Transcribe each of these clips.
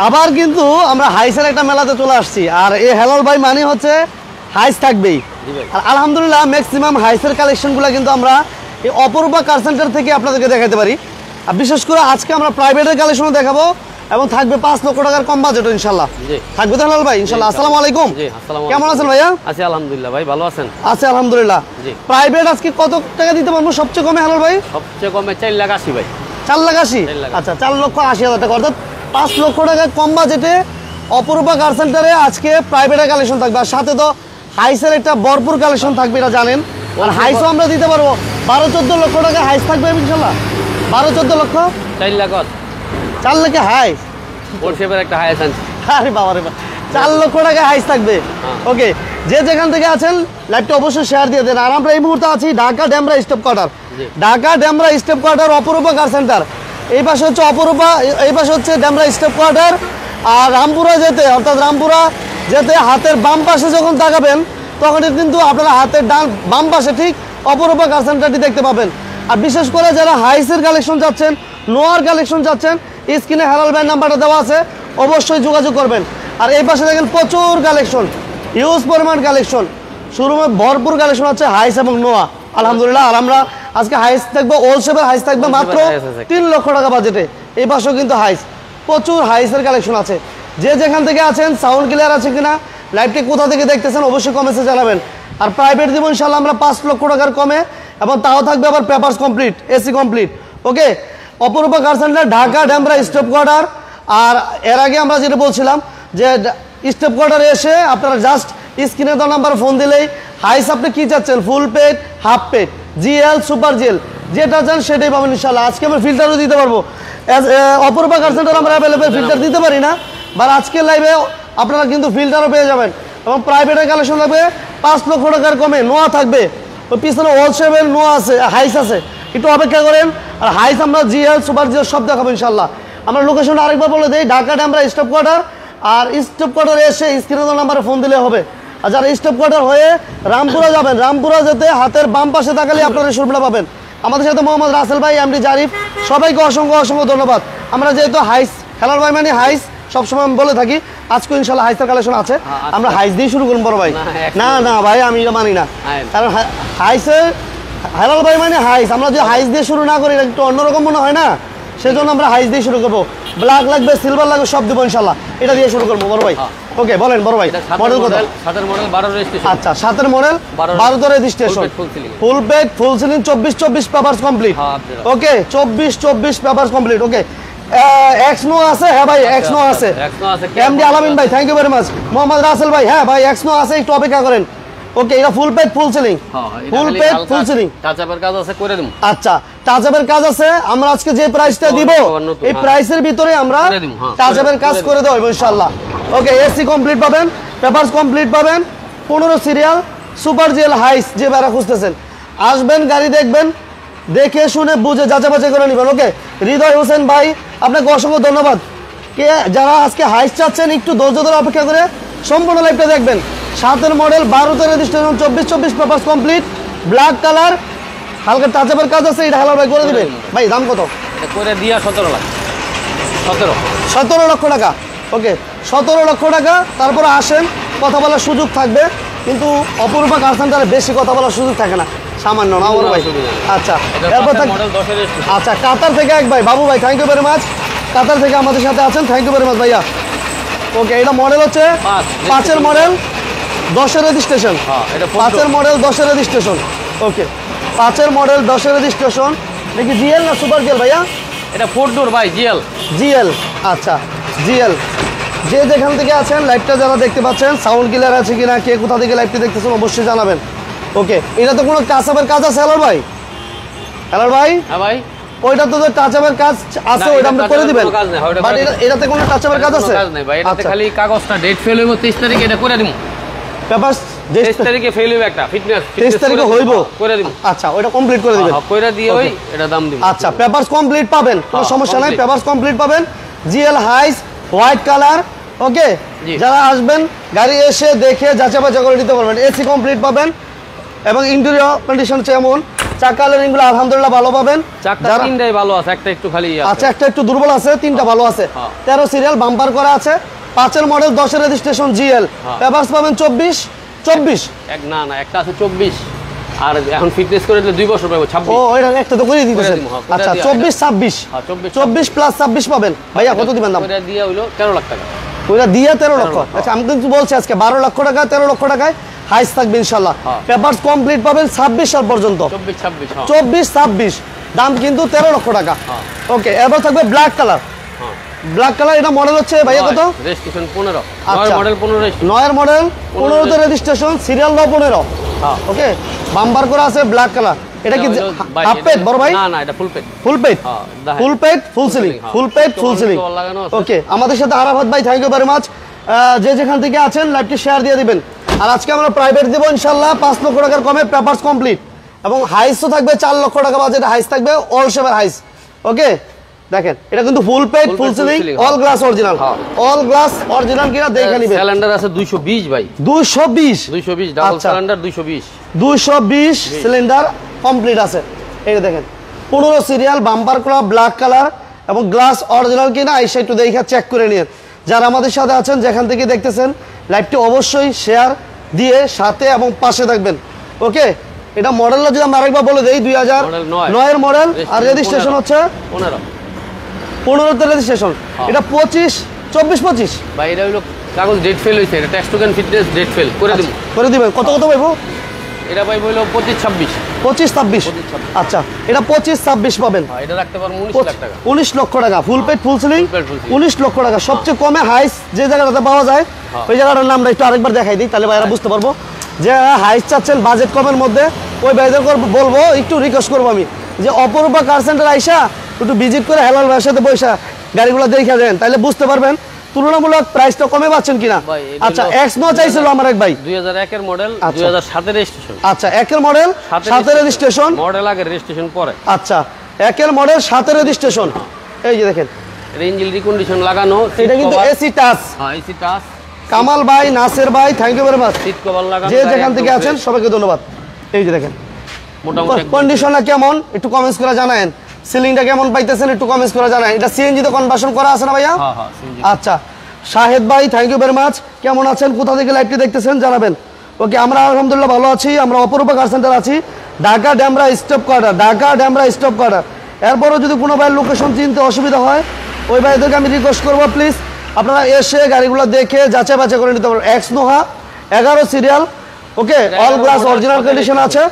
আবার কিন্তু আমরা হাইসের একটা মেলাতে চলে আসছি, আর এই হেলাল ভাই মানে হচ্ছে হাইস থাকবেই। আর আলহামদুলিল্লাহ ম্যাক্সিমাম হাইসের কালেকশনগুলো কিন্তু আমরা এই অপরূপা কার সেন্টার থেকে আপনাদেরকে দেখাতে পারি। আর বিশেষ করে আজকে আমরা প্রাইভেটের কালেকশনও দেখাবো এবং থাকবে 5 লক্ষ টাকার কম বাজেটও ইনশাল্লাহ থাকবে। তো হেলাল ভাই ইনশাল্লাহ। আসসালামু আলাইকুম, কেমন আছেন ভাইয়া? আছি আলহামদুলিল্লাহ ভাই, ভালো আছেন? আছি আলহামদুলিল্লাহ। প্রাইভেট আজকে কত টাকা দিতে পারবো সবচেয়ে কমে হেলাল ভাই? সবচেয়ে কমে 4,80,000 ভাই। 4,80,000? আচ্ছা, 4,80,000 টাকা, অর্থাৎ 5 লক্ষ টাকার কম বাজেটে অপরূপা কার সেন্টারে আজকে প্রাইভেটের কালেকশন থাকবে। আর সাথে তো হাইসের একটা ভরপুর কালেকশন থাকবে, এটা জানেন। আর হাইসও আমরা দিতে পারবো 12-14 লক্ষ টাকা হাইস থাকবে ইনশাল্লাহ। 12-14 লক্ষ, 4 লাখ 4 লাখে হাইস। ওরশেপের একটা হাইস আনছি। আরে বাবা রে, 4 লক্ষ টাকা হাইস থাকবে। ওকে, যে যেখান থেকে আছেন লাইভটা অবশ্যই শেয়ার দিয়ে দেন। আর আমরা এই মুহূর্তে আছি Dhaka Demra staff quarter. Dhaka Demra staff quarter অপরূপা কার সেন্টার। এই পাশে হচ্ছে অপরূপা, এই পাশে হচ্ছে ডেমরা স্টেপ কোয়ার্টার। আর রামপুরা যেতে, অর্থাৎ রামপুরা যেতে হাতের বাম পাশে যখন তাকাবেন তখন কিন্তু আপনারা হাতের বাম পাশে ঠিক অপরূপা কার সেন্টারটি দেখতে পাবেন। আর বিশেষ করে যারা হাইসের কালেকশন চাচ্ছেন, নোয়ার কালেকশন চাচ্ছেন, স্ক্রিনে হেলাল ভাইয়ের নাম্বারটা দেওয়া আছে, অবশ্যই যোগাযোগ করবেন। আর এই পাশে দেখেন প্রচুর কালেকশন, হিউজ পরিমাণ কালেকশন, শোরুমে ভরপুর কালেকশন আছে হাইস এবং নোয়া আলহামদুলিল্লাহ। আর আমরা আজকে হাইস থাকবো, ওল শেপের হাইস থাকবে মাত্র 3 লক্ষ টাকা বাজেটে। এই পাশেও কিন্তু হাইস, প্রচুর হাইসের কালেকশন আছে। যে যেখান থেকে আছেন সাউন্ড ক্লিয়ার আছে কিনা, লাইভটি কোথা থেকে দেখতেছেন অবশ্যই কমেন্টসে জানাবেন। আর প্রাইভেট দিব ইনশাল্লাহ আমরা 5 লক্ষ টাকার কমে, এবং তাও থাকবে আবার papers complete, AC complete. Okay, Aparupa car centre Dhaka Demra staff quarter. আর এর আগে আমরা যেটা বলছিলাম যে স্টেপ কোয়ার্টারে এসে আপনারা জাস্ট স্ক্রিনে দেওয়া নাম্বার ফোন দিলেই হাইস আপনি কি চাচ্ছেন, full paid, half paid, GL, super GL, যেটা চান সেটাই পাবেন ইনশাল্লাহ। আজকে আমরা ফিল্টারও দিতে পারবো। অপরূপা কার সেন্টার আমরা অ্যাভেলেবেল ফিল্টার দিতে পারি না, বা আজকের লাইভে আপনারা কিন্তু ফিল্টারও পেয়ে যাবেন। এবং প্রাইভেটের কালেকশন থাকবে 5 লক্ষ টাকার কমে, নোয়া থাকবে। ওই পিছনে ওল শেপের নোয়া আছে, হাইস আছে, একটু অপেক্ষা করেন। আর হাইস আমরা জিএল, সুপার জিএল সব দেখাবো ইনশাল্লাহ। আমরা লোকেশনটা আরেকবার বলে দিই, ঢাকা ডেমরা স্টেপ কোয়ার্টার। আর স্টেপ কোয়ার্টারে এসে স্ক্রিনে নাম্বারে ফোন দিলে হবে। আর যারা স্টেপ কোয়ার্টার হয়ে রামপুরা যাবেন, রামপুরা যেতে হাতের বাম পাশে তাকালে আপনারা শোরুমটা পাবেন। আমাদের সাথে মোহাম্মদ রাসেল ভাই, এমডি জারিফ, সবাইকে অসংখ্য অসংখ্য ধন্যবাদ। আমরা যেহেতু হাইস, হেলাল ভাই মানে হাইস সবসময় আমি বলে থাকি, আজকে ইনশাল্লাহ হাইসের কালেকশন আছে। আমরা হাইস দিয়ে শুরু করুন বড় ভাই। না না ভাই, আমি এটা মানি না, কারণ হাইসের হেলাল ভাই মানে হাইস। আমরা যদি হাইস দিয়ে শুরু না করি একটু অন্যরকম মনে হয় না, সেজন্য আমরা হাইস দিয়ে শুরু করবো। ব্ল্যাক লাগবে, সিলভার লাগবে, সব দেবো ইনশাল্লাহ। এটা দিয়ে শুরু করবো বড় ভাই। ওকে, বলেন বড় ভাই, মডেল কত? 7 মডেল 12 রেজিস্ট্রেশন। আচ্ছা, 7 model 12 registration, full paid, full ceiling, 24 papers complete. Okay, 24 papers complete. Okay, এক্সনো আছে? হ্যাঁ ভাই, এক্সনো আছে। এমডি আলামিন ভাই, thank you very much. Mohammad Rasel ভাই, হ্যাঁ ভাই এক্সনো আছে, একটু অপেক্ষা করেন। ওকে, এটা ফুল পেড, ফুল সিলিং, ফুল পেড, ফুল সিলিং, টাচআপের কাজ আছে, করে দেব। আচ্ছা, টাচআপের কাজ আছে। আমরা আজকে যে প্রাইসটা দিব এই প্রাইসের ভিতরে আমরা টাচআপের কাজ করে দেব ইনশাআল্লাহ। ওকে, এসি কমপ্লিট পাবেন, পেপারস কমপ্লিট পাবেন, 15 সিরিয়াল, সুপার জিএল হাইস যে বেড়া খুঁজতেছেন আসবেন, গাড়ি দেখবেন, দেখে শুনে বুঝে যাচাই বাছাই করে নেবেন। ওকে, হৃদয় হোসেন ভাই, আপনাকে অসংখ্য ধন্যবাদ। কে যারা আজকে হাইস চাচ্ছেন একটু ধৈর্য ধরে অপেক্ষা করে সম্পূর্ণ লাইভটা দেখবেন। 7 model 12 registration, 24 papers complete, black colour, হালকা টাচআপের কাজ আছে। এটা হেলাল ভাই করে দিবেন ভাই। দাম কত? এটা করে দিয়া 17 লাখ। 17 লক্ষ টাকা। ওকে, 17 লক্ষ টাকা। তারপরে আসেন, কথা বলার সুযোগ থাকবে, কিন্তু অপরূপা কার সেন্টারে বেশি কথা বলার সুযোগ থাকে না, সামান্য না বড় ভাই। আচ্ছা, এরপর আচ্ছা, কাতার থেকে এক ভাই, বাবু ভাই, থ্যাংক ইউ ভেরি মাচ, কাতার থেকে আমাদের সাথে আছেন, থ্যাংক ইউ ভেরি মাচ ভাইয়া। ওকে, এটা মডেল হচ্ছে 5 মডেল 10 রেজিস্ট্রেশন, 5 মডেল 10 রেজিস্ট্রেশন। ওকে, 5 মডেল 10 রেজিস্ট্রেশন। দেখি জিএল না সুপার জিএল ভাইয়া? এটা 4 ডোর ভাই, জিএল। জিএল, আচ্ছা জিএল। যে যেখান থেকে আছেন লাইভটা যারা দেখতে পাচ্ছেন, সাউন্ড ক্লিয়ার আছে কিনা, কে কোথা থেকে লাইভটি দেখতেছেন অবশ্যই জানাবেন। ওকে, এটা তো কোনো টাচআপের কাজ আছে হেলাল ভাই? হেলাল ভাই, হ্যাঁ ভাই, ওইটা তো টাচআপের কাজ আছে, ওইটা আপনি করে দিবেন। বাট এটাতে কোনো টাচআপের কাজ আছে? কাজ নাই ভাই, এটাতে খালি কাগজটা ডেট ফেল হইব 23 তারিখে, এটা করে দিমু। পেপারস 23 তারিখে ফেল হইব, একটা ফিটনেস 23 তারিখে হইব, করে দিমু। আচ্ছা, ওইটা কমপ্লিট করে দিবেন। হ্যাঁ, কইরা দিয়ে ওই এটা দাম দিব। আচ্ছা, পেপারস কমপ্লিট পাবেন, কোনো সমস্যা নাই, পেপারস কমপ্লিট পাবেন। GL Hiace, white colour. Okay, যারা আসবেন গাড়ি এসে দেখে যাচাই বাছাই করে নিতে পারবেন। এসি কমপ্লিট পাবেন এবং ইন্টেরিয়র কন্ডিশন যেমন চাকা কালারিং গুলো আলহামদুলিল্লাহ ভালো পাবেন। চাকা তিনটাই ভালো আছে, একটা একটু খালি আছে। আচ্ছা, একটা একটু দুর্বল আছে, তিনটা ভালো আছে। 13 সিরিয়াল বাম্পার করা আছে, 5 এর মডেল, 10 এর রেজিস্ট্রেশন জিএল। পেপারস পাবেন 24 না একটা আছে 24, আর এখন ফিটনেস করে দিলে 2 বছর পাবো 26। ও ওইটা একটা তো করে দিতেছেন। আচ্ছা 24 26 24 প্লাস 26 পাবেন। ভাইয়া কত দিবেন দাম? ওইটা দিয়া হইলো 13 লাখ টাকা। ওইটা দিয়ে 13 লক্ষ। আচ্ছা আমি কিন্তু বলছি আজকে 12 লক্ষ টাকা, 13 লক্ষ টাকায় হাইস থাকবে ইনশাআল্লাহ। পেপারস কমপ্লিট পাবেন 26 সাল পর্যন্ত। 24 26 দাম কিন্তু 13 লক্ষ টাকা। ওকে, এবার থাকবে ব্ল্যাক কালার। ব্ল্যাক কালার, এটা মডেল হচ্ছে ভাইয়া কত? রেজিস্ট্রেশন 15। 9 মডেল 15। 9 এর মডেল 15 তে রেজিস্ট্রেশন, সিরিয়াল নাও 15। ওকে, বাম্পার করা আছে ব্ল্যাক কালার। এটা কি হাফ পেট বড় ভাই? না এটা ফুল পেট। ফুল পেট, ফুল পেট ফুল সিলিং, ফুল পেট ফুল সিলিং। ওকে, আমাদের সাথে আরাফাত ভাই, থ্যাংক ইউ ভেরি মাচ। যে যেখান থেকে আছেন লাইভটি শেয়ার দিয়ে দিবেন। আর আজকে আমরা প্রাইভেট দেব ইনশাআল্লাহ 5 লক্ষ টাকার কমে, পেপারস কমপ্লিট এবং হাইসও থাকবে 4 লক্ষ টাকা বাজেট হাইস থাকবে, অল শেপের হাইস। ওকে, দেখেন এটা কিন্তু full paid full ceiling, all glass original, all glass original কিনা দেখে নিবেন। সিলিন্ডার আছে 220 ভাই, 220 ডাবল সিলিন্ডার 220 সিলিন্ডার কমপ্লিট আছে। এই দেখেন 15 সিরিয়াল বাম্পার করা ব্ল্যাক কালার এবং গ্লাস অরিজিনাল কিনা আইসা একটু দেখে চেক করে নিন। যারা আমাদের সাথে আছেন যেখান থেকে দেখতেছেন লাইভটি অবশ্যই শেয়ার দিয়ে সাথে এবং পাশে থাকবেন। ওকে, এটা মডেলটা যদি আমরা আরেকবার বলে দেই, 2009 এর মডেল আর রেজিস্ট্রেশন হচ্ছে 15 তে রেজিস্ট্রেশন। এটা 24 ভাই, এটা হলো কাগজ ডেট ফেল হইছে, এটা tax token fitness date fail করে দিবেন। কত পাইবো? এটা পাইবো হলো 25 26। আচ্ছা, এটা 25 26 পাবেন। এটা রাখতে পারবো 19 লাখ টাকা। 19 লক্ষ টাকা ফুল পেট ফুল সিলিং, 19 লক্ষ টাকা। সবচেয়ে কমে হাইস যে জায়গাটাতে পাওয়া যায় ওই জায়গাটার নামটা একটু আরেকবার দেখাই দিই, তাহলে ভাইরা বুঝতে পারবো। যে হাইস চাচ্ছেন বাজেট কমের মধ্যে, ওই ভাইদের বলবো, একটু রিকোয়েস্ট করবো আমি যে অপরূপা কার সেন্টার আইসা একটু ভিজিট করে হেলাল ভাইয়ের সাথে বসে গাড়িগুলো দেখে দেন, তাহলে বুঝতে পারবেন তুলনামূলক প্রাইসটা কমে পাচ্ছেন কিনা। আচ্ছা, এক্স নো চাইছিল আমার এক ভাই, 2001 এর মডেল, 2007 এর রেজিস্ট্রেশন। আচ্ছা, 1 এর মডেল 7 এর রেজিস্ট্রেশন, মডেল আগে রেজিস্ট্রেশন পরে। আচ্ছা, 1 এর মডেল 7 এর রেজিস্ট্রেশন। এই যে দেখেন রেঞ্জিল রিকন্ডিশন লাগানো, এটা কিন্তু এসি টাচ। হ্যাঁ, এসি টাচ। কামাল ভাই, নাসির ভাই, thank you very much. Seat cover লাগানো, যে যেখান থেকে আছেন সবাইকে ধন্যবাদ। এই যে দেখেন মোটামুটি কন্ডিশনটা কেমন একটু কমেন্টস করে জানায়েন। সিলিংটা কেমন পাইতেছেন একটু কমেন্টস করে জানায়েন। এটা সিএনজি তে কনভার্সন করা আছে না ভাইয়া? হ্যাঁ সিএনজি। আচ্ছা, শাহেদ ভাই, থ্যাংক ইউ ভেরি মাচ। কেমন আছেন, কোথা থেকে লাইভটি দেখতেছেন জানাবেন। ওকে, আমরা আলহামদুলিল্লাহ ভালো আছি। আমরা অপরূপা কার সেন্টার আছি, Dhaka Demra staff quarter, Dhaka Demra staff quarter. এরপরও যদি কোনো ভাইয়ের লোকেশন চিনতে অসুবিধা হয়, ওই ভাইদেরকে আমি রিকোয়েস্ট করবো প্লিজ আপনারা এসে গাড়িগুলো দেখে যাচাই বাছাই করে নিতে পারবেন। X Noha 11 serial. ওকে, অল গ্লাস অরিজিনাল কন্ডিশন আছে।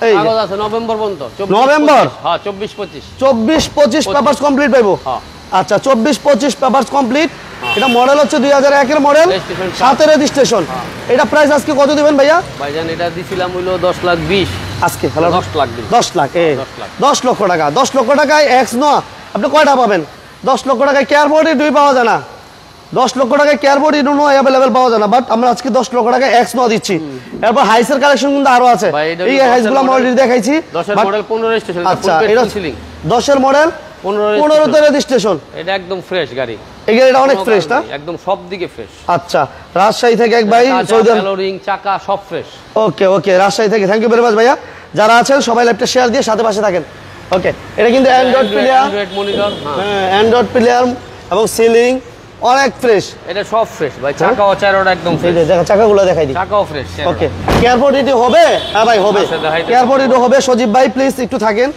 এই কাগজ আছে নভেম্বর পর্যন্ত। নভেম্বর? হ্যাঁ, 24 25 পেপারস কমপ্লিট পাইবো। আচ্ছা, 24 পেপারস কমপ্লিট। এটা মডেল হচ্ছে 2001 এর মডেল, 7 এর রেজিস্ট্রেশন। এটা প্রাইস আজকে কত দিবেন ভাইয়া? ভাইজান এটা দিছিলাম হইলো 10,20,000 আজকে। হ্যালো, 10 লাখ দিন। 10 লাখ, 10 লক্ষ টাকা। 10 লক্ষ টাকায় এক্স নোয়া আপনি কয়টা পাবেন? 10 লক্ষ টাকায় কেয়ারবোর্ড দুই পাওয়া যায় না। 10 লক্ষ টাকায় কেয়ারবোর্ড নো অ্যাভেলেবেল পাওয়া যায় না, বাট আমরা আজকে 10 লক্ষ টাকায় এক্স নোয়া দিচ্ছি। এরপর হাইসের কালেকশন কিন্তু আরো আছে। এই হাইসগুলো আমরা অলরেডি দেখাইছি। 10 এর মডেল 15 রেজিস্ট্রেশন। আচ্ছা, এটা 10 এর মডেল 15 তে রেজিস্ট্রেশন। এটা একদম ফ্রেশ গাড়ি। এই গাড়িটা অনেক ফ্রেশ না? একদম সব দিকে ফ্রেশ। আচ্ছা, রাজশাহী থেকে এক ভাই, সৌদি রিং চাকা সব ফ্রেশ। ওকে, রাজশাহী থেকে থ্যাংক ইউ ভেরি মাচ ভাইয়া। যারা আছেন সবাই লাইভটা শেয়ার দিয়ে সাথে পাশে থাকেন। ওকে, এটা কিন্তু অ্যান্ড্রয়েড প্লেয়ার, অ্যান্ড্রয়েড মনিটর। হ্যাঁ, অ্যান্ড্রয়েড প্লেয়ার এবং সিলিং অনেক ফ্রেশ। এটা সব ফ্রেশ ভাই, চাকাও চারোটা একদম ফ্রেশ। এই যে চাকাগুলো দেখাই দিই, চাকাও ফ্রেশ। ওকে, কেয়ারপোর্ট এটি হবে? হ্যাঁ ভাই হবে, কেয়ারপোর্ট এটি হবে। সজীব ভাই প্লিজ একটু থাকেন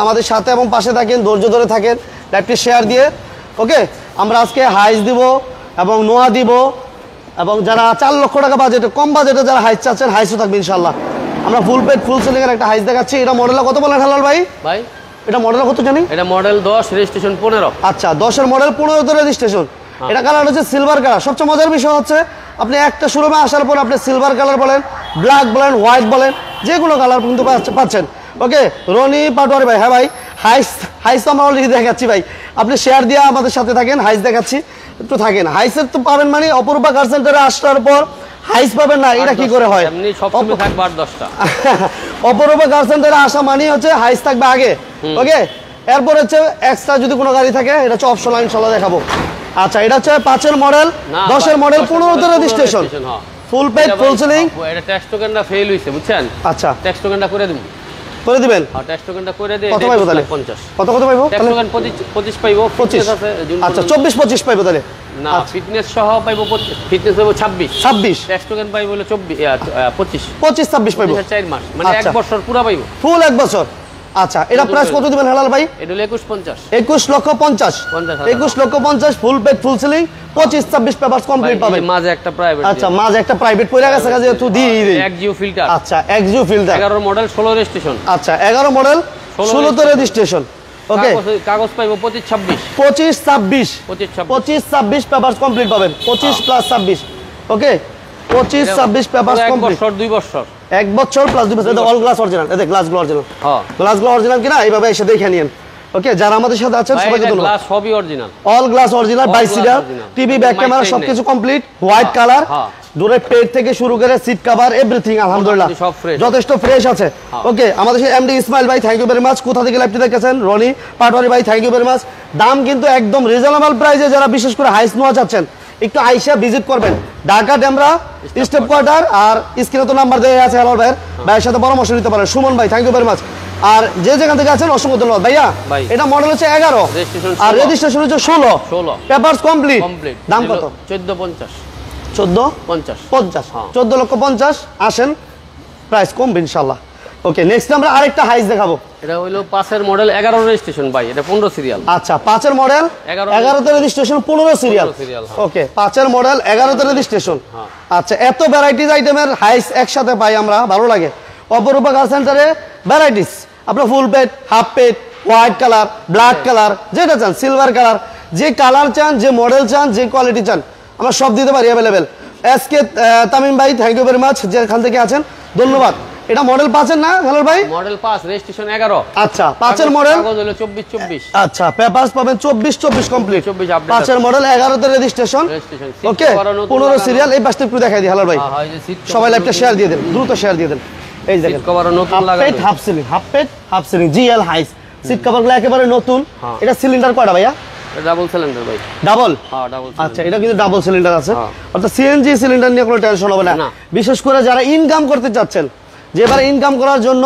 আমাদের সাথে এবং পাশে থাকেন, ধৈর্য ধরে থাকেন লাইভটি শেয়ার দিয়ে। ওকে, আমরা আজকে হাইস দিব এবং নোয়া দিব, এবং যারা 4 লক্ষ টাকা বাজেটে, কম বাজেটে যারা হাইস চাচ্ছেন হাইসও থাকবে ইনশাআল্লাহ। আমরা ফুল পেড ফুল সিলিং এর একটা হাইস দেখাচ্ছি। এটা মডেল কত বলেন হালাল ভাই? এটা মডেল কত জানি? এটা মডেল 10 রেজিস্ট্রেশন 15। আচ্ছা, 10 এর মডেল 15 তে রেজিস্ট্রেশন। এটা কালার হচ্ছে সিলভার কালার। সবচেয়ে মজার বিষয় হচ্ছে আপনি একটা শোরুমে আসার পর আপনি সিলভার কালার বলেন, ব্ল্যাক বলেন, হোয়াইট বলেন, যে কোনো কালার কিন্তু পাচ্ছেন। ওকে, রনি পাটোয়ারি ভাই, হ্যাঁ ভাই, হাইস তো আমরা অলরেডি দেখাচ্ছি ভাই, আপনি শেয়ার দিয়ে আমাদের সাথে থাকেন, হাইস দেখাচ্ছি, একটু থাকেন। হাইসের তো পাবেন মানে অপরূপা কার সেন্টারে আসার পর হাইস পাবেন না, এটা কি করে হয়? এমনি সবসময় থাকবে 8-10টা। অপরূপা কার সেন্টারে আসা মানে হচ্ছে হাইস থাকবে আগে। ওকে, এরপর হচ্ছে এক্সট্রা যদি কোনো গাড়ি থাকে এটা হচ্ছে অপশনাল, ইনশাআল্লাহ দেখাবো। আচ্ছা, এটা হচ্ছে 5 এর মডেল, 10 এর মডেল, 15 তে registration, full paid full ceiling. এটা টেক্সট টোকেনটা ফেল হইছে বুঝছেন? আচ্ছা, টেক্সট টোকেনটা করে দিন। করে দিবেন। আর ট্যাক্স টোকেনটা করে দেই কত পাইবো তাহলে? 50 কত পাইবো ট্যাক্স টোকেন 25 পাইবো। 25 আছে আচ্ছা 24 25 পাইবো তাহলে না ফিটনেস সহ পাইবো ফিটনেস পাইবো 26 ট্যাক্স টোকেন পাইবো হলো 25 26 পাইবো 4 মাস মানে এক বছর পুরো পাইবো ফুল এক বছর। আচ্ছা এটা প্রাইস কত দিবেন হেলাল ভাই? এটা হলো 21.50 21 lakh 50 full paid full ceiling 25 26 papers complete পাবেন। মাঝে একটা প্রাইভেট আচ্ছা মাঝে একটা প্রাইভেট পড়ে গেছে কাজে তুই দি এক জিও ফিল্টার। আচ্ছা এক জিও ফিল্টার 11 মডেল 16 রেজিস্ট্রেশন। আচ্ছা 11 মডেল 16 তে রেজিস্ট্রেশন। ওকে কাগজ পাইবো 25 26 পেপারস কমপ্লিট পাবেন 25 প্লাস 26 ওকে 25 26 পেপারস কমপ্লিট 2 বছর 1 বছর প্লাস 2 বছর এটা অল গ্লাস অরিজিনাল এই গ্লাসগুলো অরিজিনাল হ্যাঁ গ্লাসগুলো অরিজিনাল কিনা এইভাবে এসে দেখে নিন ওকে যারা আমাদের সাথে আছেন সবাইকে ধন্যবাদ গ্লাস সবই original all glass original by serial TV back camera সবকিছু কমপ্লিট হোয়াইট কালার দূরে পেট থেকে শুরু করে সিট কভার এভরিথিং আলহামদুলিল্লাহ যথেষ্ট ফ্রেশ আছে ওকে আমাদের সেই এমডি ইসমাইল ভাই থ্যাংক ইউ ভেরি মাচ কোথা থেকে লাইভটি দেখেছেন রনি পাটোয়ারি ভাই থ্যাংক ইউ ভেরি মাচ দাম কিন্তু একদম রিজনেবল প্রাইসে যারা বিশেষ করে হাইস নোয়া চাচ্ছেন একটু আইসা ভিজিট করবেন ঢাকা ডেমরা স্টেপ কোয়ার্টার আর স্ক্রিনে তো নাম্বার দেওয়া আছে হেলাল ভাইয়ের সাথে পরামর্শ নিতে পারেন সুমন ভাই থ্যাংক ইউ ভেরি মাচ আর যে যেখান থেকে আছেন অসংখ্য ধন্যবাদ ভাইয়া এটা মডেল হচ্ছে 11 আর রেজিস্ট্রেশন হচ্ছে 16 পেপারস কমপ্লিট দাম কত 14 লক্ষ 50 আসেন প্রাইস কমবে ইনশাআল্লাহ ওকে নেক্সট আমরা আরেকটা হাইস দেখাবো এটা হলো 5 এর মডেল 11 রেজিস্ট্রেশন ভাই এটা 15 সিরিয়াল আচ্ছা 5 এর মডেল 11 তে রেজিস্ট্রেশন 15 সিরিয়াল ওকে 5 এর মডেল 11 তে রেজিস্ট্রেশন আচ্ছা এত ভ্যারাইটিস আইটেমের হাইস একসাথে পাই আমরা ভালো লাগে অপরূপা কার সেন্টারে ভ্যারাইটিস আপনার ফুল পেট হাফ পেট হোয়াইট কালার ব্ল্যাক কালার যেটা চান সিলভার কালার যে কালার চান যে মডেল চান যে কোয়ালিটি চান আমরা সব দিতে পারি অ্যাভেলেবেল এসকে তামিম ভাই থ্যাংক ইউ ভেরি মাচ যেখান থেকে আছেন ধন্যবাদ এটা মডেল 5 এর না হেলাল ভাই মডেল 5 রেজিস্ট্রেশন 11 আচ্ছা 5 এর মডেল কাগজ হলো 24 আচ্ছা পেপারস পাবেন 24 কমপ্লিট 5 এর মডেল 11 তে রেজিস্ট্রেশন ওকে 15 সিরিয়াল এই পাশটা একটু দেখাই দিই হেলাল ভাই সবাই লাইভটা শেয়ার দিয়ে দেন দ্রুত শেয়ার দিয়ে দেন এই দেখেন কভার নতুন লাগানো half ceiling GL Hiace seat কভারগুলো একেবারে নতুন এটা সিলিন্ডার কয়টা ভাইয়া ডাবল সিলিন্ডার ভাই ডাবল হ্যাঁ ডাবল আচ্ছা এটা কিন্তু ডাবল সিলিন্ডার আছে অর্থাৎ সিএনজি সিলিন্ডার নিয়ে কোনো টেনশন হবে না বিশেষ করে যারা ইনকাম করতে চাচ্ছেন যেবার ইনকাম করার জন্য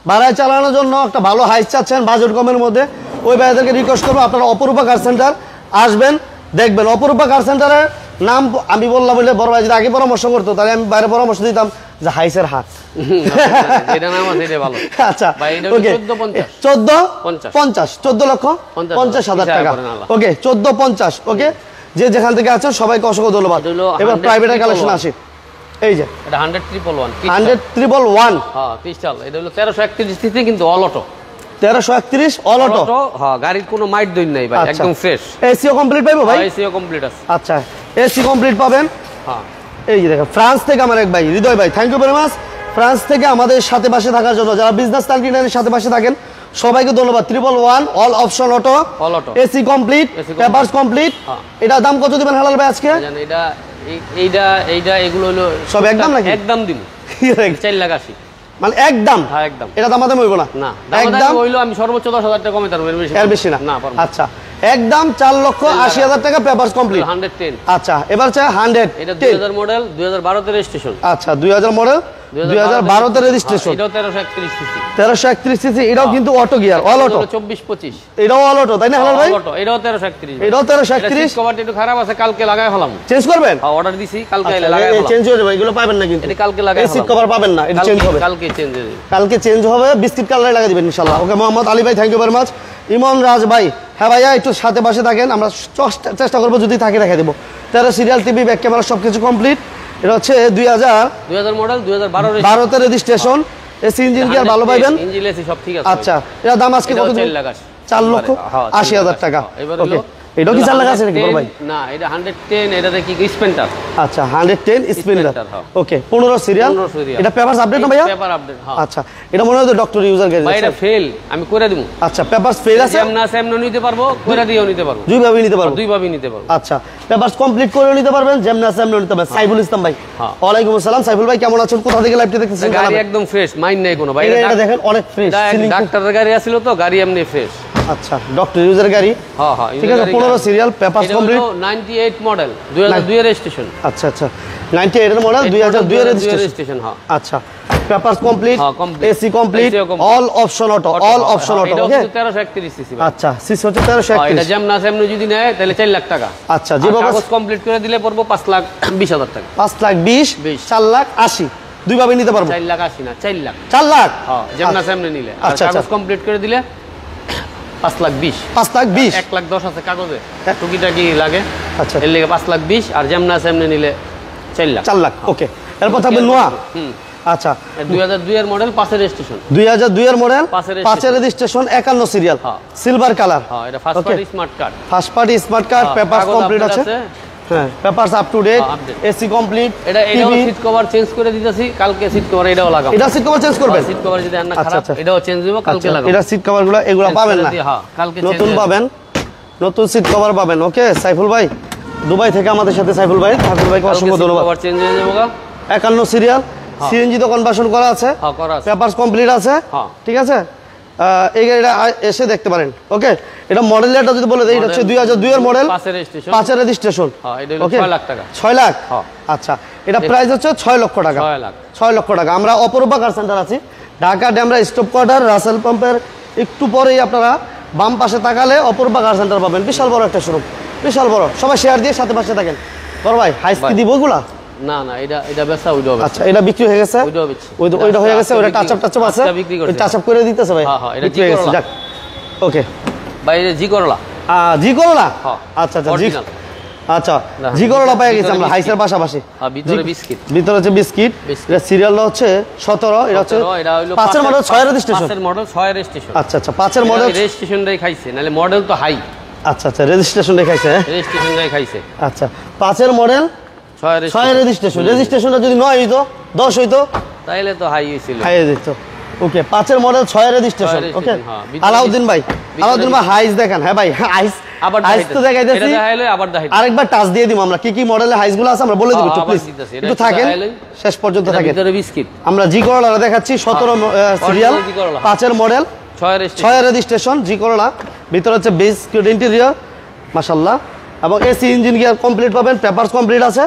ভাড়ায় চালানোর জন্য একটা ভালো হাইস চাচ্ছেন বাজেট কমের মধ্যে ওই ভাইদেরকে রিকোয়েস্ট করবো আপনারা অপরূপা কার সেন্টার আসবেন দেখবেন অপরূপা কার সেন্টারের নাম আমি বললাম বলে বড় ভাই যদি আগে পরামর্শ করতো তাহলে আমি বাইরে পরামর্শ দিতাম যে হাইসের হাট এটা নাম আছে এটা ভালো আচ্ছা ভাই এটা 14 লক্ষ 50 হাজার টাকা ওকে 1450 ওকে যে যেখান থেকে আছেন সবাইকে অসংখ্য ধন্যবাদ এবার প্রাইভেটের কালেকশন আসি এই যে এটা 100 হ্যাঁ ক্রিস্টাল এটা হলো 1331 সিসি কিন্তু অল অটো 1331 অল অটো হ্যাঁ গাড়ির কোনো মাইট দইন নাই ভাই একদম ফ্রেশ এসিও কমপ্লিট পাইবো ভাই এসিও কমপ্লিট আছে আচ্ছা এসি কমপ্লিট পাবেন হ্যাঁ এই যে দেখেন ফ্রান্স থেকে আমার এক ভাই হৃদয় ভাই thank you very much France থেকে আমাদের সাথে পাশে থাকার জন্য যারা বিজনেস টার্গেটের সাথে পাশে থাকেন সবাইকে ধন্যবাদ 111 all option auto AC complete papers complete এটা দাম কত দিবেন হেলাল ভাই আজকে জানেন এইটা এগুলো হলো সব একদম নাকি একদম দিন 4 লাখ 80 মানে একদম হ্যাঁ একদম এটা দাম দাম হইব না না একদম হইলো আমি সর্বোচ্চ 10,000 টাকা কমে তারপর এর বেশি না আচ্ছা একদম 4 লক্ষ 80 হাজার টাকা পেপারস কমপ্লিট 110 আচ্ছা এবার চাই 100 এটা 2000 মডেল 2012 তে রেজিস্ট্রেশন আচ্ছা 2000 মডেল 2012 তে রেজিস্ট্রেশন এটাও 1331 সিসি 1331 সিসি এটাও কিন্তু অটো গিয়ার অল অটো 24 এটাও অল অটো তাই না হেলাল ভাই এটাও 1331 এটাও 1331 কভারটা একটু খারাপ আছে কালকে লাগায় ফেলাম চেঞ্জ করবেন হ্যাঁ অর্ডার দিছি কালকে লাগায় ফেলাম চেঞ্জ হয়ে যাবে এগুলো পাবেন না কিন্তু এটা কালকে লাগায় এই সিট কভার পাবেন না এটা চেঞ্জ হবে কালকে চেঞ্জ হবে বিস্কিট কালারে লাগিয়ে দিবেন ইনশাআল্লাহ ওকে মোহাম্মদ আলী ভাই থ্যাংক ইউ ভেরি মাচ ইমন রাজ ভাই হ্যাঁ ভাইয়া একটু সাথে পাশে থাকেন আমরা চেষ্টা করবো যদি থাকে রেখে দেবো 13 সিরিয়াল টিভি ব্যাক ক্যামেরা সবকিছু কমপ্লিট এটা হচ্ছে 2000 মডেল 2012 তে রেজিস্ট্রেশন এসি ইঞ্জিন গিয়ার ভালো পাইবেন ইঞ্জিন এসি সব ঠিক আছে আচ্ছা এর দাম আজকে কত 4 লক্ষ 80 হাজার টাকা ওকে এটা কি 4 লাখ আছে নাকি বড় ভাই না এটা 110 এটাতে কি স্পেন্টার আচ্ছা 110 স্পেন্টার ওকে 15 সিরিয়াল এটা পেপারস আপডেট না ভাইয়া পেপার আপডেট হ্যাঁ আচ্ছা এটা মনে হয় ডক্টর ইউজার গাড়ি ভাই এটা ফেল আমি করে দেব আচ্ছা পেপারস ফেল আছে সেমনা নিতে পারবো করে দিও নিতে পারবো দুইভাবে নিতে পারবো আচ্ছা পেপারস কমপ্লিট করে নিতে পারবেন যেমনা সেমনা নিতে পারবেন সাইফুল ইসলাম ভাই ওয়ালাইকুম আসসালাম সাইফুল ভাই কেমন আছেন কোথা থেকে লাইভটি দেখতেছেন গাড়ি একদম ফ্রেশ মাইন্ড নাই কোনো ভাই এটা দেখেন অনেক ফ্রেশ ডাক্তারের গাড়ি আছিল তো গাড়ি এমনি ফ্রেশ আচ্ছা ডক্টর ইউজার গাড়ি হ্যাঁ হ্যাঁ ঠিক আছে 15 সিরিয়াল পেপারস কমপ্লিট 98 মডেল 2002 এর রেজিস্ট্রেশন আচ্ছা আচ্ছা 98 এর মডেল 2002 এর রেজিস্ট্রেশন হ্যাঁ আচ্ছা papers complete, AC complete, all option auto, all option auto. Okay, 1331 CC. আচ্ছা, সিসি হচ্ছে 1331। এটা যেমন আছে এমনি যদি নেয় তাহলে 4 লাখ টাকা। আচ্ছা, যেভাবে কাগজ কমপ্লিট করে দিলে পড়বো 5,20,000 টাকা। 5,20,000, 4,80,000 দুই ভাবে নিতে পারবো। 4,80,000 না, 4 লাখ। 4 লাখ, হ্যাঁ, যেমন আছে এমনি নিলে। আর কাগজ কমপ্লিট করে দিলে 5,20,000। 5,20,000, 1,10,000 আছে কাগজে, টুকিটাকি লাগে। আচ্ছা, এর লেগে 5,20,000, আর যেমন আছে এমনি নিলে 4 লাখ। 4 লাখ। ওকে, এরপর থাকবে নোয়া। আচ্ছা, 2002 এর মডেল, 5 এর রেজিস্ট্রেশন। 2002 এর মডেল, 5 এর রেজিস্ট্রেশন, 51 সিরিয়াল, সিলভার কালার। হ্যাঁ, এটা first party smart card. First party smart card, papers complete আছে। হ্যাঁ, papers up to date, AC complete. এটাও সিট কভার চেঞ্জ করে দিতেছি, কালকে সিট কভার এটাও লাগাবো। এটা সিট কভার চেঞ্জ করবেন? সিট কভার যদি আনা খারাপ, এটাও চেঞ্জ দিব, কালকে লাগাবো। এটা সিট কভারগুলো এগুলো পাবেন না, হ্যাঁ, কালকে নতুন পাবেন, নতুন সিট কভার পাবেন। ওকে, সাইফুল ভাই দুবাই থেকে আমাদের সাথে, সাইফুল ভাইকে অসংখ্য ধন্যবাদ। কভার চেঞ্জ হয়ে যাবে। 51 সিরিয়াল, সিএনজি তো কনভার্সন করা আছে, পেপারস কমপ্লিট আছে। ঠিক আছে, এই গাড়িটা এসে দেখতে পারেন। ওকে, এটা মডেলটা যদি বলে দেই, এটা হচ্ছে 2002 এর মডেল, 5 এর রেজিস্ট্রেশন। ওকে, 6 লাখ টাকা। 6 লাখ। আচ্ছা, এটা প্রাইস হচ্ছে 6 লক্ষ টাকা। 6 লক্ষ টাকা। আমরা অপরূপা কার সেন্টার আছি, ঢাকা ডেমরা স্টপ কোয়ার্টার, রাসেল পাম্পের একটু পরেই আপনারা বাম পাশে তাকালে অপরূপা কার সেন্টার পাবেন। বিশাল বড় একটা শোরুম, বিশাল বড়। সবাই শেয়ার দিয়ে সাথে পাশে থাকেন। বড় ভাই, হাইস কি দিব ওগুলা? না না, এটা বেচা, ওইটা। আচ্ছা, এটা বিক্রি হয়ে গেছে, ওইটা হয়ে গেছে, ওইটা টাচ আপ আছে, টাচ আপ করে দিতেছে ভাই। হ্যাঁ, এটা বিক্রি হয়ে গেছে। যাক, ওকে ভাই, এটা জি করলা। জি করলা। আচ্ছা আচ্ছা, জি, আচ্ছা, জি করলা পেয়ে গেছি আমরা হাইসের পাশাপাশি। ভিতরে বিস্কিট, ভিতরে হচ্ছে বিস্কিট। এটা সিরিয়ালটা হচ্ছে 17, এটা হচ্ছে 5 এর মডেল, 6 এর রেজিস্ট্রেশন। 5 এর মডেল, 6 এর রেজিস্ট্রেশন। আচ্ছা আচ্ছা, 5 এর মডেল রেজিস্ট্রেশনটাই খাইছে, নালে মডেল তো হাই। আচ্ছা আচ্ছা, রেজিস্ট্রেশন দেখাইছে, রেজিস্ট্রেশনটাই খাইছে। আচ্ছা, 5 এর মডেল, 6 এর রেজিস্ট্রেশন। রেজিস্ট্রেশনটা যদি 9 হইতো, 10 হইতো, তাইলে তো হাই হইছিল, হাই দিত। ওকে, 5 এর মডেল, 6 এর রেজিস্ট্রেশন। ওকে, আলাউদ্দিন ভাই, আলাউদ্দিন ভাই হাইস দেখান। হ্যাঁ ভাই, হাইস হাইস তো দেখাইতেছি, এটা দেখাইলে আবার দেখাই, আরেকবার টাচ দিয়ে দিম আমরা। কি কি মডেলের হাইসগুলো আছে আমরা বলে দিব একটু, প্লিজ একটু থাকেন, শেষ পর্যন্ত থাকেন। ভিতরে বিস্কিট আমরা জি করলা দেখাচ্ছি, 17 সিরিয়াল, 5 এর মডেল, 6 এর রেজিস্ট্রেশন, জি করলা। ভিতরে হচ্ছে বিস্কিট ইন্টেরিয়র, মাশাআল্লাহ, এবং এসি ইঞ্জিন গিয়ার কমপ্লিট পাবেন, পেপারস কমপ্লিট আছে।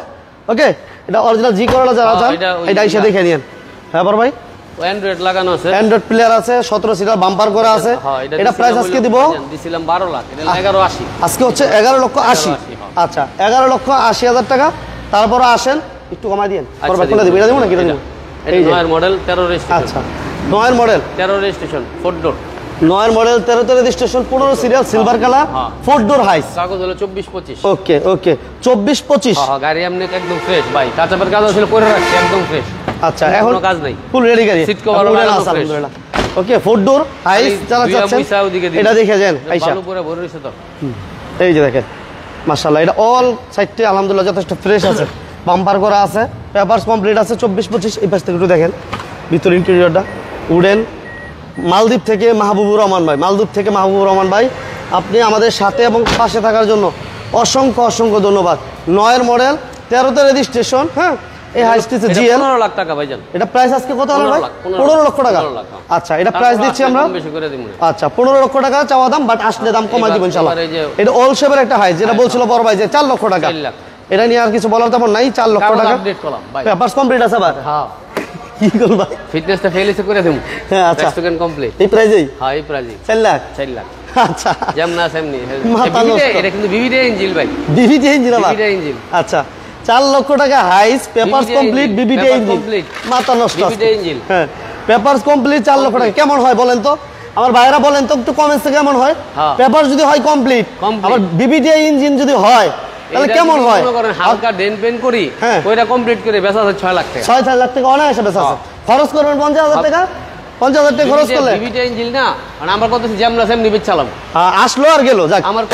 ওকে, এটা অরিজিনাল জি করলা যারা চান এটা এসে দেখে নিন। হ্যাঁ বড় ভাই, অ্যান্ড্রয়েড লাগানো আছে, অ্যান্ড্রয়েড প্লেয়ার আছে, 17 সিটার বাম্পার করা আছে। এটা প্রাইস আজকে দিব, দিছিলাম 12 লাখ, এটা 11.80, আজকে হচ্ছে 11,80,000। আচ্ছা, 11,80,000 টাকা। তারপরে আসেন, একটু কমাই দিন। পরে কোনটা দিব, এটা দিব না কি দিব? এই 9 এর মডেল, 13 রেজিস্ট্রেশন। আচ্ছা, 9 এর মডেল, 13 রেজিস্ট্রেশন, 4 ডোর। 9 এর model, 13 registration, 15 serial, silver colour, 4 ডোর হাইস। কাগজ হলো 24-25। ওকে ওকে, 24-25। হ্যাঁ, গাড়ি এমনি একদম ফ্রেশ ভাই, টাচআপের কাজ ছিল করে রাখছি, একদম ফ্রেশ। আচ্ছা, এখন কাজ নাই, ফুল রেডি গাড়ি, সিট কভার লাগানো আছে আলহামদুলিল্লাহ। ওকে, 4 ডোর হাইস যারা চাচ্ছেন এটা দেখে যান। আইসা ভালো করে ভরে রইছে তো, এই যে দেখেন মাশাআল্লাহ, এটা অল সাইডটি আলহামদুলিল্লাহ যথেষ্ট ফ্রেশ আছে, বাম্পার করা আছে, পেপারস কমপ্লিট আছে। 24-25। এই পাশ থেকে একটু দেখেন ভিতর ইন্টেরিয়রটা, উডেন। মালদ্বীপ থেকে মাহবুবুর রহমান ভাই, মালদ্বীপ থেকে মাহবুবুর রহমান ভাই, আপনি আমাদের সাথে এবং পাশে থাকার জন্য অসংখ্য অসংখ্য ধন্যবাদ। 9 এর মডেল, 13 রেজিস্ট্রেশন। হ্যাঁ, এই হাইস্টিস জিএল 15 লাখ টাকা ভাইজান। এটা প্রাইস আজকে কত হলো ভাই? 15 লক্ষ টাকা। আচ্ছা, এটা প্রাইস দিচ্ছি আমরা বেশি করে দিমু। আচ্ছা, 15 লক্ষ টাকা চাওয়া দাম, বাট আসলে দাম কমাই দিব ইনশাআল্লাহ। এটা অল শেপের একটা হাইস, যেটা বলছিল বড় ভাই যে 4 লক্ষ টাকা। এটা নিয়ে আর কিছু বলার তেমন নাই, 4 লক্ষ টাকা। আপডেট করলাম ভাই, পেপারস কমপ্লিট আছে ভাই। হ্যাঁ, কি করবা, ফিটনেসটা ফেল এসে করে দিমু। হ্যাঁ, আচ্ছা, টেস্ট কমপ্লিট এই প্রাইসেই। হ্যাঁ, এই প্রাইসেই 4 লাখ। 4 লাখ। আচ্ছা, যেমন আছে এমনি। এটা কিন্তু বিবিডি ইঞ্জিন ভাই, বিবিডি ইঞ্জিন আবার, বিবিডি ইঞ্জিন। আচ্ছা, 4 লক্ষ টাকা হাইস, পেপারস কমপ্লিট, বিবিডি ইঞ্জিন, মাথা নষ্ট বিবিডি ইঞ্জিন। হ্যাঁ, পেপারস কমপ্লিট 4 লক্ষ টাকা। কেমন হয় বলেন তো আমার ভাইরা, বলেন তো একটু কমেন্টসে কেমন হয়? পেপার যদি হয় কমপ্লিট, আবার বিবিডি ইঞ্জিন যদি হয় তাহলে কেমন হয়? মনে করেন হালকা ডেন পেন করি, ওইটা কমপ্লিট করে বেচা আছে 6 লাখ টাকা। 6 লাখ টাকা অনায়াসে বেচা আছে। খরচ করবেন 50,000 টাকা, 50,000 টাকা খরচ করলে বিবিডি ইঞ্জিন না, মানে আমার কথা যেমন আছে এমনি বেচালাম। আসলো আর গেল, যাক আমার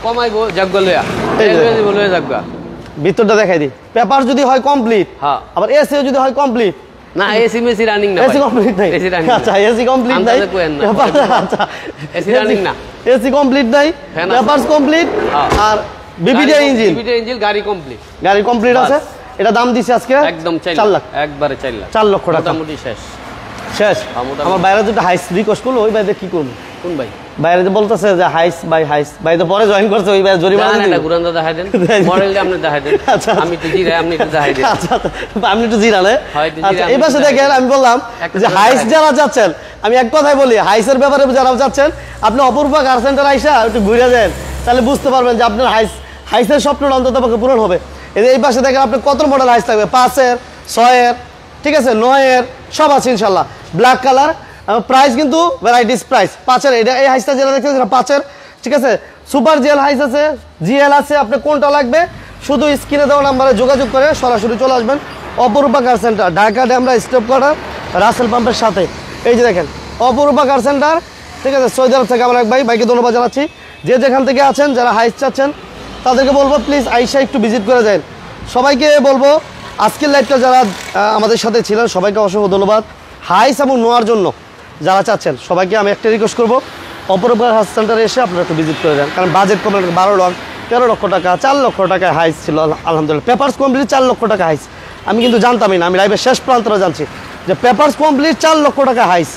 কমাইবো জাগগা লয়া, এই বলে জাগগা। ভিতরটা দেখাই দি, পেপার যদি হয় কমপ্লিট, হ্যাঁ, আবার এসিও যদি হয় কমপ্লিট। না, এসি মেসি রানিং না, এসি কমপ্লিট নাই, এসি রানিং। আচ্ছা, এসি কমপ্লিট নাই, আচ্ছা, এসি রানিং না, এসি কমপ্লিট নাই, পেপারস কমপ্লিট, আর বিবিডি ইঞ্জিন, বিবিডি ইঞ্জিন, গাড়ি কমপ্লিট, গাড়ি কমপ্লিট আছে। এটা দাম দিছি আজকে একদম 4 লাখ, একবারে 4 লাখ, 4 লক্ষ টাকা মোটামুটি শেষ। শেষ। আমার বাইরে যেটা হাইস রিকোয়েস্ট করলো, ওই বাইরে কি করব? কোন ভাই? বাইরে বলতেছে যে হাইস ভাই তো পরে জয়েন করছে ওই ভাই জরিমানা না না গুরান্দা দেখাই দেন মডেলটা আপনি দেখাই দেন আচ্ছা আমি তো জিরা আপনি একটু দেখাই দেন আচ্ছা আপনি একটু জিরালে হয় তো আচ্ছা জিরা এই পাশে দেখেন আমি বললাম যে হাইস যারা যাচ্ছেন আমি এক কথাই বলি হাইসের ব্যাপারে যারা যাচ্ছেন আপনি অপূর্বা কার সেন্টার আইসা একটু ঘুরে যান তাহলে বুঝতে পারবেন যে আপনার হাইসের স্বপ্নটা অন্ততপক্ষে পূরণ হবে। এই পাশে দেখেন আপনি কত মডেল হাইস থাকবে 5-এর 6-এর ঠিক আছে 9-এর সব আছে ইনশাল্লাহ ব্ল্যাক কালার প্রাইস কিন্তু ভ্যারাইটিস প্রাইস 5-এর এটা এই হাইসটা যেটা দেখছেন সেটা 5-এর ঠিক আছে সুপার জিএল হাইস আছে জিএল আছে আপনি কোনটা লাগবে শুধু স্ক্রিনে দেওয়া নাম্বারে যোগাযোগ করে সরাসরি চলে আসবেন Apurba car centre Dhaka Demra staff quarter Rasel পাম্পের সাথে। এই যে দেখেন অপূর্বা কার সেন্টার ঠিক আছে সৌদি আরব থেকে আমার এক ভাইকে ধন্যবাদ জানাচ্ছি যে যেখান থেকে আছেন যারা হাইস চাচ্ছেন তাদেরকে বলবো প্লিজ আইসা একটু ভিজিট করে যান। সবাইকে বলবো আজকের লাইভটা যারা আমাদের সাথে ছিলেন সবাইকে অসংখ্য ধন্যবাদ। হাইস এবং নোয়ার জন্য যারা চাচ্ছেন সবাইকে আমি একটা রিকোয়েস্ট করবো অপূর্বা হাইস সেন্টারে এসে আপনারা একটু ভিজিট করে যান কারণ বাজেট কমে 12 লাখ 13 লক্ষ টাকা 4 লক্ষ টাকায় হাইস ছিল আলহামদুলিল্লাহ পেপারস কমপ্লিট 4 লক্ষ টাকা হাইস আমি কিন্তু জানতামই না আমি লাইভের শেষ প্রান্তরে জানছি যে পেপারস কমপ্লিট 4 লক্ষ টাকা হাইস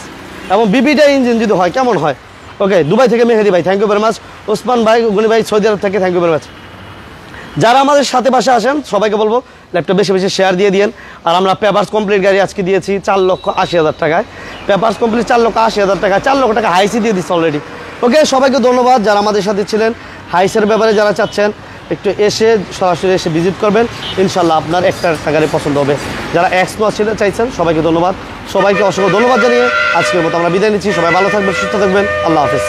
এবং বিবিটা ইঞ্জিন যদি হয় কেমন হয়। ওকে দুবাই থেকে মেহেদি ভাই thank you very much Osman ভাই গুনি ভাই সৌদি আরব থেকে থ্যাংক ইউ ভেরি মাচ। যারা আমাদের সাথে পাশে আসেন সবাইকে বলবো ল্যাপটপ বেশি বেশি শেয়ার দিয়ে দিন। আর আমরা পেপারস কমপ্লিট গাড়ি আজকে দিয়েছি 4,80,000 টাকায় পেপারস কমপ্লিট 4,80,000 টাকায় 4 লক্ষ টাকা হাইসই দিয়ে দিচ্ছি অলরেডি। ওকে সবাইকে ধন্যবাদ যারা আমাদের সাথে ছিলেন। হাইসের ব্যাপারে যারা চাচ্ছেন একটু এসে সরাসরি এসে ভিজিট করবেন ইনশাল্লাহ আপনার একটা গাড়ি পছন্দ হবে। যারা এক্সপ্লোর চাইছেন সবাইকে ধন্যবাদ সবাইকে অসংখ্য ধন্যবাদ জানিয়ে আজকের মতো আমরা বিদায় নিচ্ছি। সবাই ভালো থাকবেন সুস্থ থাকবেন আল্লাহ হাফেজ।